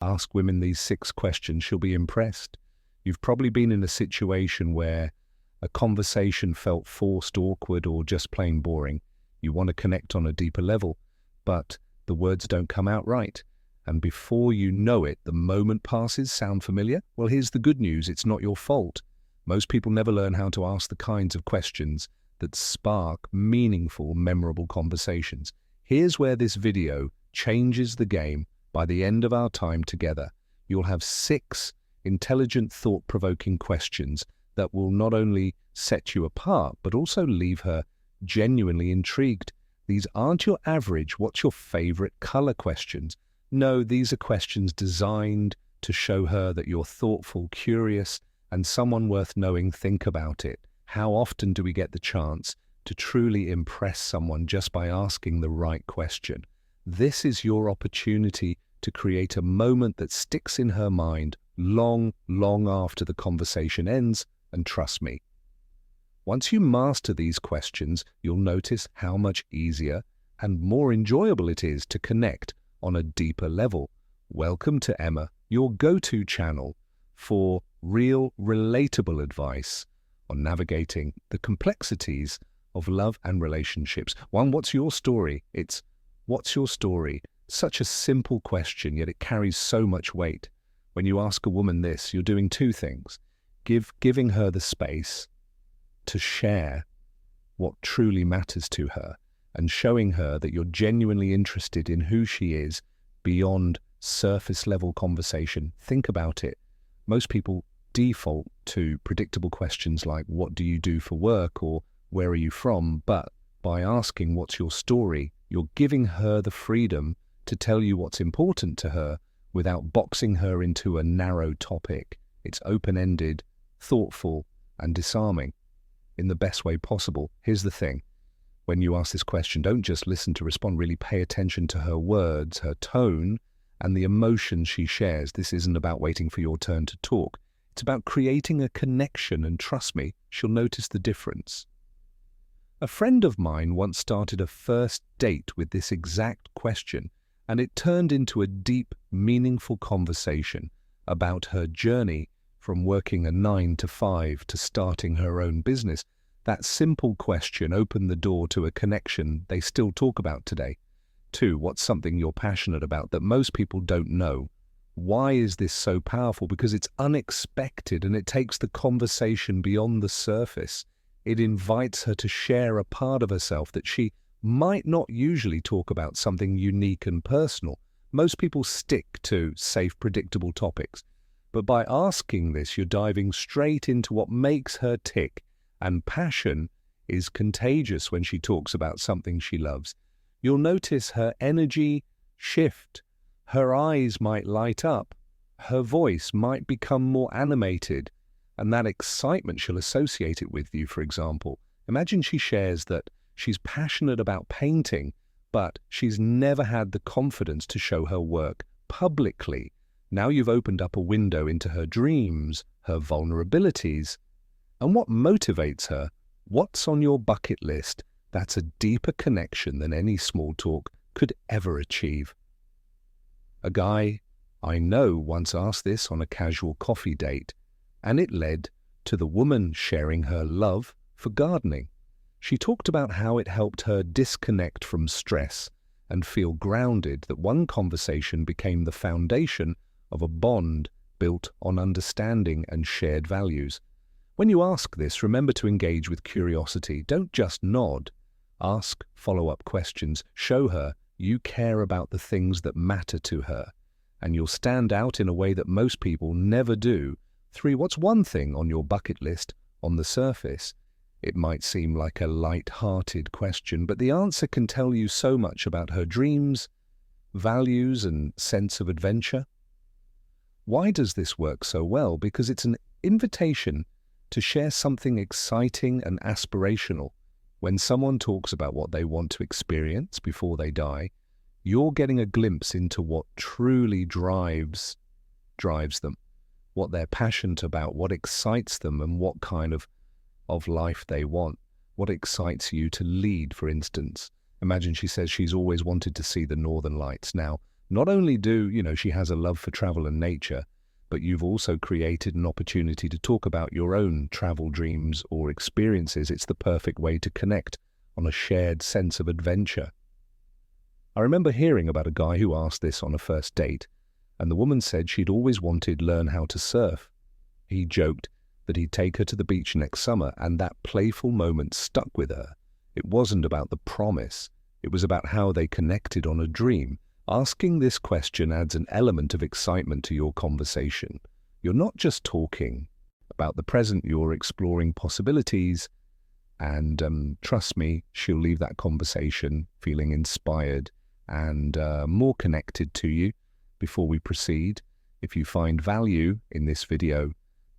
Ask women these 6 questions, she'll be impressed. You've probably been in a situation where a conversation felt forced, awkward, or just plain boring. You want to connect on a deeper level, but the words don't come out right. And before you know it, the moment passes. Sound familiar? Well, here's the good news. It's not your fault. Most people never learn how to ask the kinds of questions that spark meaningful, memorable conversations. Here's where this video changes the game. By the end of our time together, you'll have 6 intelligent, thought-provoking questions that will not only set you apart, but also leave her genuinely intrigued. These aren't your average, what's your favorite color questions. No, these are questions designed to show her that you're thoughtful, curious, and someone worth knowing. Think about it. How often do we get the chance to truly impress someone just by asking the right question? This is your opportunity to create a moment that sticks in her mind long, long after the conversation ends, and trust me, once you master these questions, you'll notice how much easier and more enjoyable it is to connect on a deeper level. Welcome to Emma, your go-to channel for real, relatable advice on navigating the complexities of love and relationships. What's your story? It's, what's your story? Such a simple question, yet it carries so much weight. When you ask a woman this, you're doing 2 things. Giving her the space to share what truly matters to her, and showing her that you're genuinely interested in who she is beyond surface level conversation. Think about it. Most people default to predictable questions like, what do you do for work, or where are you from? But by asking, what's your story, you're giving her the freedom to tell you what's important to her without boxing her into a narrow topic. It's open-ended, thoughtful, and disarming in the best way possible. Here's the thing. When you ask this question, don't just listen to respond. Really pay attention to her words, her tone, and the emotion she shares. This isn't about waiting for your turn to talk. It's about creating a connection, and trust me, she'll notice the difference. A friend of mine once started a first date with this exact question, and it turned into a deep, meaningful conversation about her journey from working a 9 to 5 to starting her own business. That simple question opened the door to a connection they still talk about today. 2, what's something you're passionate about that most people don't know? Why is this so powerful? Because it's unexpected and it takes the conversation beyond the surface. It invites her to share a part of herself that she might not usually talk about, something unique and personal. Most people stick to safe, predictable topics. But by asking this, you're diving straight into what makes her tick. And passion is contagious when she talks about something she loves. You'll notice her energy shift. Her eyes might light up. Her voice might become more animated. And that excitement, she'll associate it with you, for example. Imagine she shares that she's passionate about painting, but she's never had the confidence to show her work publicly. Now you've opened up a window into her dreams, her vulnerabilities, and what motivates her. What's on your bucket list? That's a deeper connection than any small talk could ever achieve. A guy I know once asked this on a casual coffee date, and it led to the woman sharing her love for gardening. She talked about how it helped her disconnect from stress and feel grounded. That one conversation became the foundation of a bond built on understanding and shared values. When you ask this, remember to engage with curiosity. Don't just nod. Ask follow-up questions. Show her you care about the things that matter to her, and you'll stand out in a way that most people never do. 3, what's one thing on your bucket list? On the surface, it might seem like a light-hearted question, but the answer can tell you so much about her dreams, values, and sense of adventure. Why does this work so well? Because it's an invitation to share something exciting and aspirational. When someone talks about what they want to experience before they die, you're getting a glimpse into what truly drives them, what they're passionate about, what excites them, and what kind of life they want. What excites you to lead, for instance? Imagine she says she's always wanted to see the Northern Lights. Now, Not only she has a love for travel and nature, but you've also created an opportunity to talk about your own travel dreams or experiences. It's the perfect way to connect on a shared sense of adventure. I remember hearing about a guy who asked this on a first date, and the woman said she'd always wanted to learn how to surf. He joked that he'd take her to the beach next summer, and that playful moment stuck with her. It wasn't about the promise. It was about how they connected on a dream. Asking this question adds an element of excitement to your conversation. You're not just talking about the present, you're exploring possibilities, and trust me, she'll leave that conversation feeling inspired and more connected to you. Before we proceed, if you find value in this video,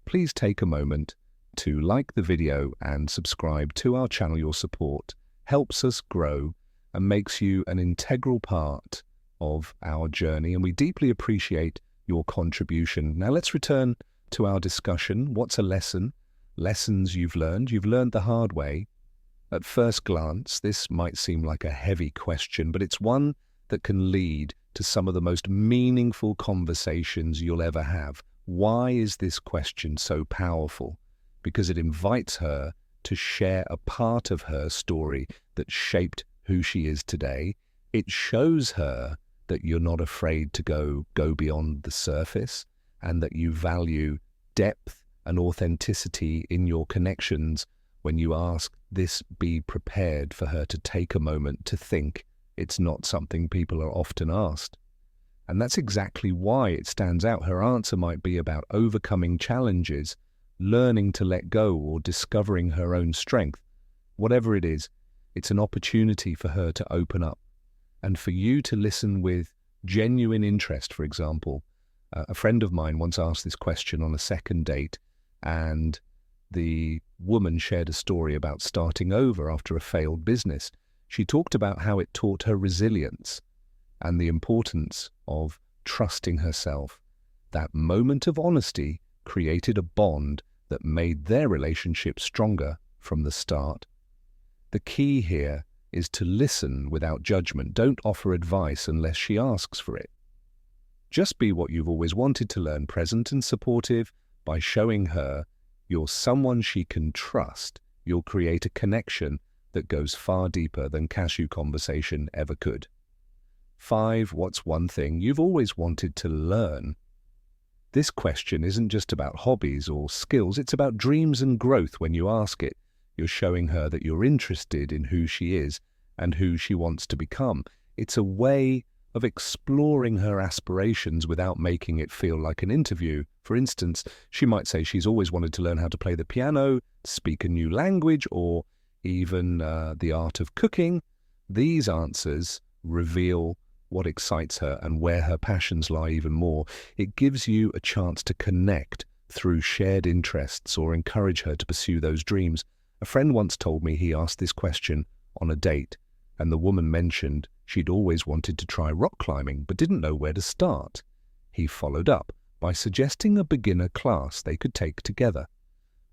please take a moment to like the video and subscribe to our channel. Your support helps us grow and makes you an integral part of our journey, and we deeply appreciate your contribution. Now let's return to our discussion. What's a lesson? Lessons you've learned. You've learned the hard way. At first glance, this might seem like a heavy question, but it's one that can lead to some of the most meaningful conversations you'll ever have. Why is this question so powerful? Because it invites her to share a part of her story that shaped who she is today. It shows her that you're not afraid to go beyond the surface, and that you value depth and authenticity in your connections. When you ask this, be prepared for her to take a moment to think. It's not something people are often asked. And that's exactly why it stands out. Her answer might be about overcoming challenges, learning to let go, or discovering her own strength. Whatever it is, it's an opportunity for her to open up and for you to listen with genuine interest. For example, a friend of mine once asked this question on a second date, and the woman shared a story about starting over after a failed business. She talked about how it taught her resilience and the importance of trusting herself. That moment of honesty created a bond that made their relationship stronger from the start. The key here is to listen without judgment. Don't offer advice unless she asks for it. Just be what you've always wanted to learn, present and supportive. By showing her you're someone she can trust, you'll create a connection that goes far deeper than casual conversation ever could. 5. What's one thing you've always wanted to learn? This question isn't just about hobbies or skills, it's about dreams and growth. When you ask it, you're showing her that you're interested in who she is and who she wants to become. It's a way of exploring her aspirations without making it feel like an interview. For instance, she might say she's always wanted to learn how to play the piano, speak a new language, or even the art of cooking. These answers reveal what excites her and where her passions lie even more. It gives you a chance to connect through shared interests or encourage her to pursue those dreams. A friend once told me he asked this question on a date, and the woman mentioned she'd always wanted to try rock climbing but didn't know where to start. He followed up by suggesting a beginner class they could take together.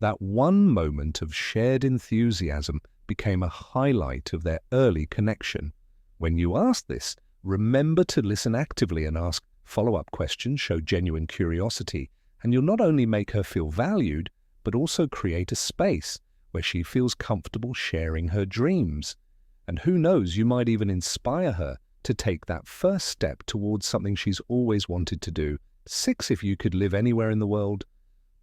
That one moment of shared enthusiasm became a highlight of their early connection. When you ask this, remember to listen actively and ask follow-up questions. Show genuine curiosity, and you'll not only make her feel valued, but also create a space where she feels comfortable sharing her dreams. And who knows, you might even inspire her to take that first step towards something she's always wanted to do. 6. If you could live anywhere in the world,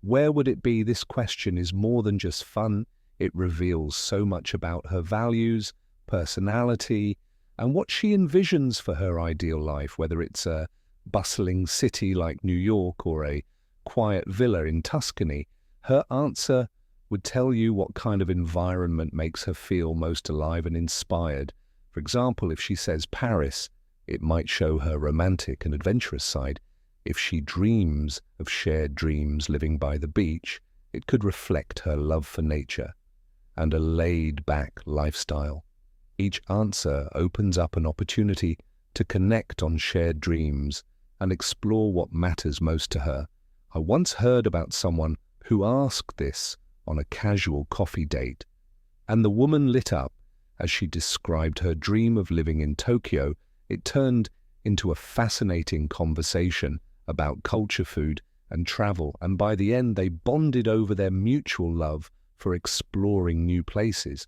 where would it be? This question is more than just fun. It reveals so much about her values, personality, and what she envisions for her ideal life, whether it's a bustling city like New York or a quiet villa in Tuscany. Her answer would tell you what kind of environment makes her feel most alive and inspired. For example, if she says Paris, it might show her romantic and adventurous side. If she dreams of shared dreams living by the beach, it could reflect her love for nature and a laid-back lifestyle. Each answer opens up an opportunity to connect on shared dreams and explore what matters most to her. I once heard about someone who asked this on a casual coffee date, and the woman lit up as she described her dream of living in Tokyo. It turned into a fascinating conversation about culture, food, and travel, and by the end they bonded over their mutual love for exploring new places.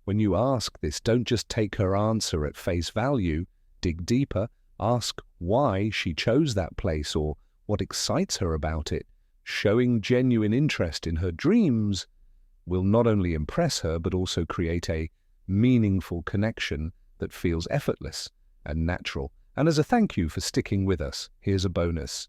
When you ask this, don't just take her answer at face value, dig deeper, ask why she chose that place or what excites her about it. Showing genuine interest in her dreams will not only impress her but also create a meaningful connection that feels effortless and natural. And as a thank you for sticking with us, here's a bonus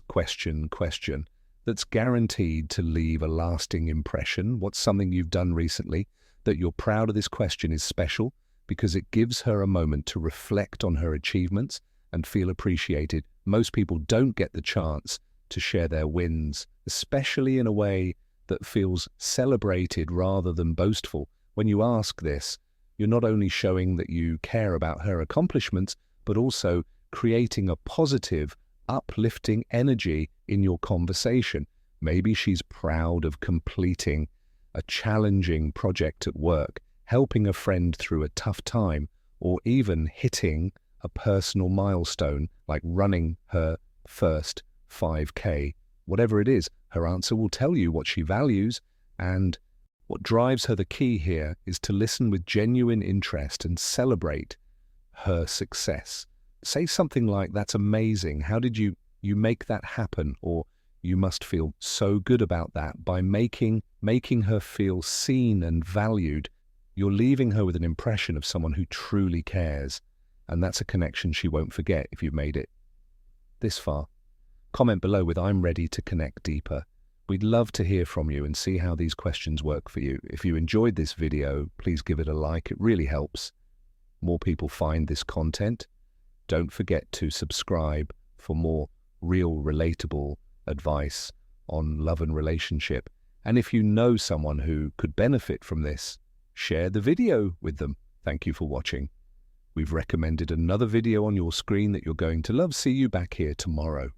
question that's guaranteed to leave a lasting impression. What's something you've done recently that you're proud of? This question is special because it gives her a moment to reflect on her achievements and feel appreciated. Most people don't get the chance to share their wins, especially in a way that feels celebrated rather than boastful. When you ask this, you're not only showing that you care about her accomplishments, but also creating a positive, uplifting energy in your conversation. Maybe she's proud of completing a challenging project at work, helping a friend through a tough time, or even hitting a personal milestone like running her first 5K. Whatever it is, her answer will tell you what she values and what drives her. The key here is to listen with genuine interest and celebrate her success. Say something like, "That's amazing. How did you make that happen?" Or, "You must feel so good about that." By making her feel seen and valued, you're leaving her with an impression of someone who truly cares. And that's a connection she won't forget if you've made it this far. Comment below with "I'm ready to connect deeper." We'd love to hear from you and see how these questions work for you. If you enjoyed this video, please give it a like. It really helps more people find this content. Don't forget to subscribe for more real, relatable advice on love and relationship. And if you know someone who could benefit from this, share the video with them. Thank you for watching. We've recommended another video on your screen that you're going to love. See you back here tomorrow.